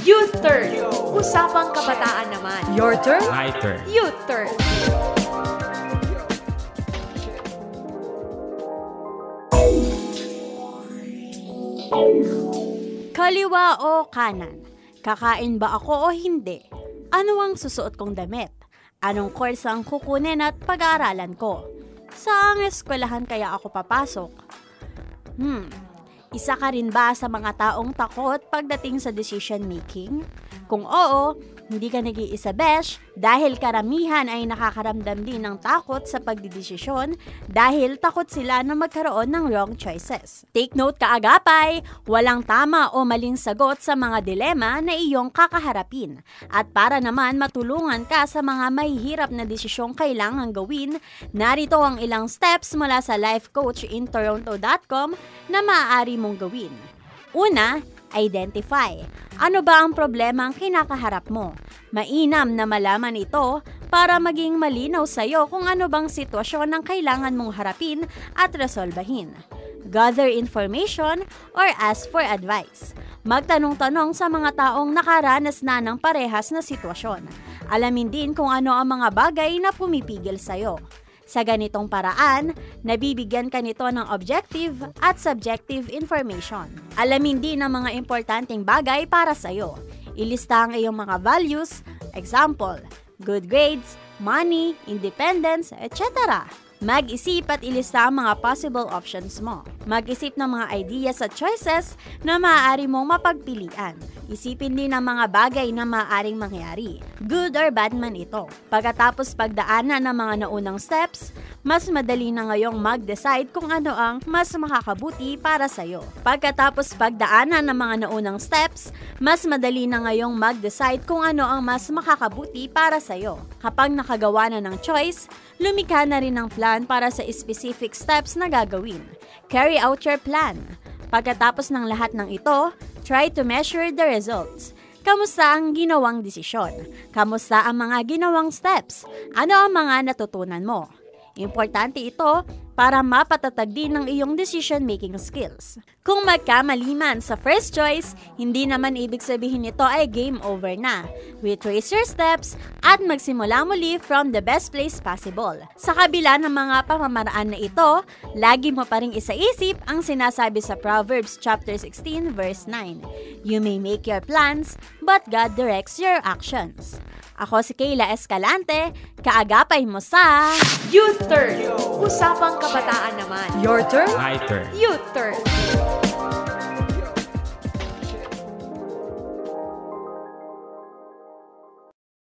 U-turn. Usapang kabataan naman. Your turn. My turn. U-turn. Kaliwa o kanan? Kakain ba ako o hindi? Ano ang susuot kong damit? Anong course ang kukunin at pag-aaralan ko? Saang eskwelahan kaya ako papasok? Isa ka rin ba sa mga taong takot pagdating sa decision making? Kung oo, hindi ka nag-iisa besh dahil karamihan ay nakakaramdam din ng takot sa pagdidesisyon dahil takot sila na magkaroon ng wrong choices. Take note kaagapay, walang tama o maling sagot sa mga dilema na iyong kakaharapin. At para naman matulungan ka sa mga mahihirap na desisyong kailangang gawin, narito ang ilang steps mula sa lifecoachintoronto.com na maaari mong gawin. Una, identify. Ano ba ang problema ang kinakaharap mo? Mainam na malaman ito para maging malinaw sa iyo kung ano bang sitwasyon ang kailangan mong harapin at resolbahin. Gather information or ask for advice. Magtanong-tanong sa mga taong nakaranas na ng parehas na sitwasyon. Alamin din kung ano ang mga bagay na pumipigil sa iyo. Sa ganitong paraan, nabibigyan ka nito ng objective at subjective information. Alamin din ang mga importanteng bagay para sa iyo. Ilista ang iyong mga values, example, good grades, money, independence, etc. Mag-isip at ilista ang mga possible options mo. Mag-isip ng mga ideas at choices na maaari mong mapagpilian. Isipin din ang mga bagay na maaaring mangyari, good or bad man ito. Pagkatapos pagdaanan ng mga naunang steps, mas madali na ngayong mag-decide kung ano ang mas makakabuti para sa'yo. Pagkatapos pagdaanan ng mga naunang steps, mas madali na ngayong mag-decide kung ano ang mas makakabuti para sa'yo. Kapag nakagawa na ng choice, lumikha na rin ng plan para sa specific steps na gagawin. Carry out your plan. Pagkatapos ng lahat ng ito, try to measure the results. Kamusta ang ginawang desisyon? Kamusta ang mga ginawang steps? Ano ang mga natutunan mo? Importante ito para mapatatag din ng iyong decision-making skills. Kung magkamali man sa first choice, hindi naman ibig sabihin nito ay game over na. Retrace your steps at magsimula muli from the best place possible. Sa kabila ng mga pamamaraan na ito, lagi mo pa rin isaisip ang sinasabi sa Proverbs chapter 16 verse 9. You may make your plans, but God directs your actions. Ako si Kayla Escalante, kaagapay mo sa U-turn. Usapang kabataan naman. Your turn. My turn. U-turn.